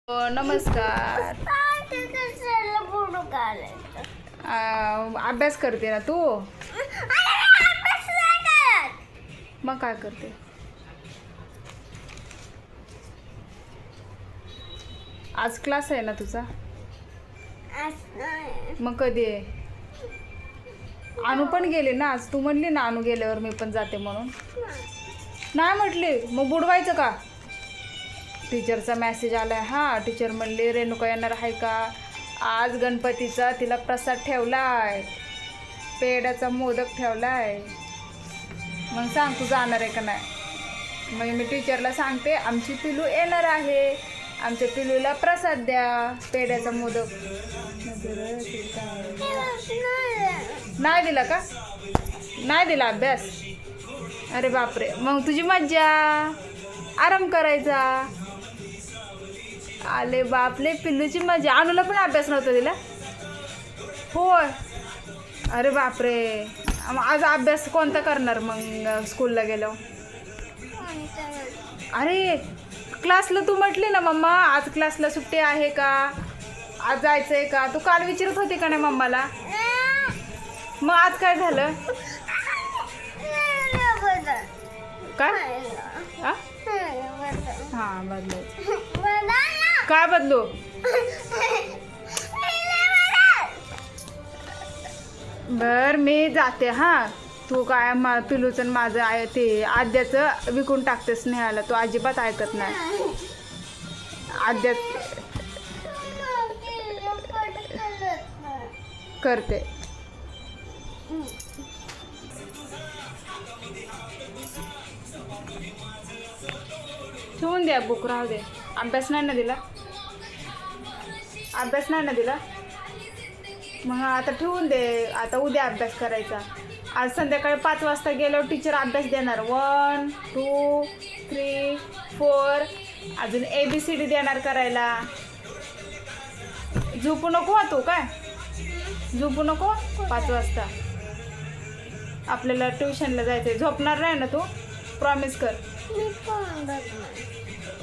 नमस्कार. अभ्यास करते ना तू? मग काय करते? आज क्लास आहे ना तुझा? मग कधी आहे? अनु पण गेले ना आज. तू म्हणली ना अनु गेल्यावर मी पण जाते म्हणून. नाही म्हटली मग बुडवायचं का? टीचरचा मेसेज आलाय. हां, टीचर म्हणले रेणुका येणार आहे का आज गणपतीचा, तिला प्रसाद ठेवलाय, पेड्याचा मोदक ठेवलाय. मग सांग तू जाणार आहे का नाही? मग मी टीचरला सांगते आमची पिलू येणार आहे, आमच्या पिलूला प्रसाद द्या, पेड्याचा मोदक. नाही दिला का? नाही दिला अभ्यास? अरे बापरे, मग तुझी मज्जा, आराम करायचा. आले बापले, पिल्लूची मजा. अनुला पण अभ्यास नव्हता दिला? होय. अरे बापरे, आज अभ्यास कोणता करणार मग स्कूलला गेलो? अरे क्लासला तू म्हटली ना मम्मा आज क्लासला सुट्टी आहे का, आज जायचं आहे का? तू काल विचारत होती का नाही मम्माला? मग आज काय झालं? काय? हां बदलायचं. काय बदलू? बर मी जाते. हां, तू काय पिलूचं माझं आहे ते आद्याचं विकून टाकते स्नेहाला. तू अजिबात ऐकत नाही. आद्या करते. ठेवून द्या बुक, राहू दे. अभ्यास नाही ना दिला? अभ्यास नाही ना दिला? मग आता ठेवून दे. आता उद्या अभ्यास करायचा. आज संध्याकाळी 5 वाजता गेल्यावर टीचर अभ्यास देणार. 1 2 3 4 अजून ABCD देणार करायला. झोपू नको तू. काय झोपू नको? 5 वाजता आपल्याला ट्युशनला जायचंय. झोपणार नाही ना तू? प्रॉमिस कर.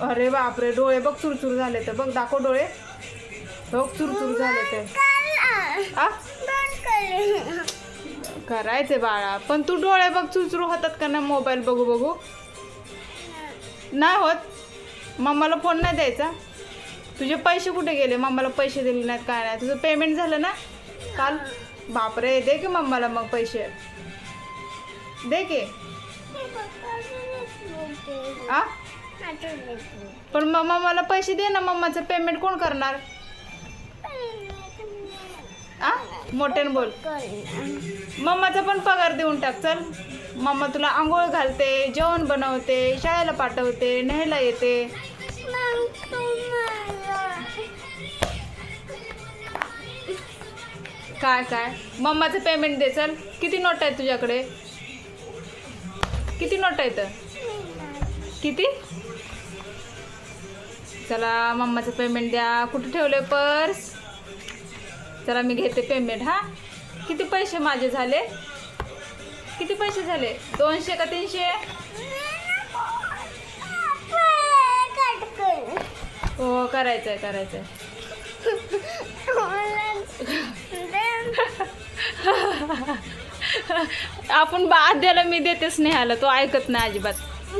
अरे बापरे, डोळे बघ चुरचूर झाले तर. बघ दाखव डोळे. बघ चुरचूर झाले तर. करायचे बाळा, पण तू डोळे बघ चुरचूर होतात का नाही मोबाईल बघू बघू? नाही होत. मम्माला फोन नाही द्यायचा? तुझे पैसे कुठे गेले? मम्माला पैसे दिले नाहीत काय नाही. तुझं पेमेंट झालं ना काल? बापरे, दे की मम्माला मग पैसे. दे की. पण मम्मा मला पैसे दे ना. मम्माचं पेमेंट कोण करणार? मोठ्याने बोल. मम्माचा पण पगार देऊन टाक. चल, मम्मा तुला आंघोळ घालते, जेवण बनवते, शाळेला पाठवते, न्यायला येते. काय काय मम्माचं पेमेंट दे. चल, किती नोट आहे तुझ्याकडे? किती नोट आहेत? किती? चला मम्माचं पेमेंट द्या. कुठे ठेवले पर्स? चला मी घेते पेमेंट. हां, किती पैसे माझे झाले? किती पैसे झाले? 200 का 300? हो, करायचंय करायचंय. आपण आद्याला मी देते स्नेहाला. तो ऐकत नाही अजिबात.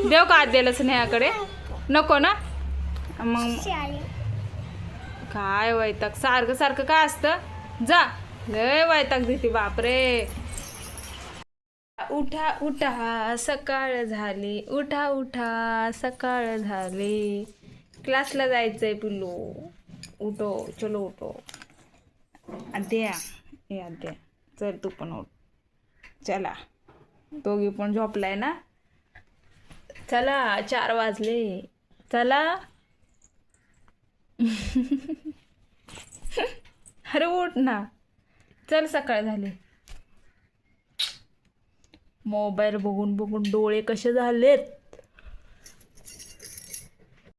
देव का आद्याला स्नेहाकडे? नको ना? मग काय वैताग, सारखं सारखं काय असतं? जा, लय वैताग देते बापरे. उठा उठा सकाळ झाली, उठा उठा सकाळ झाली, क्लासला जायचंय पिल्लू. उठो, चलो उठो. आद्या, ए आद्या, चल तू पण उठ. चला, दोघी पण झोपलाय ना? चला 4 वाजले. चला. अरे उठ ना, चल सकाळ झाली. मोबाईल बघून बघून डोळे कसे झालेत.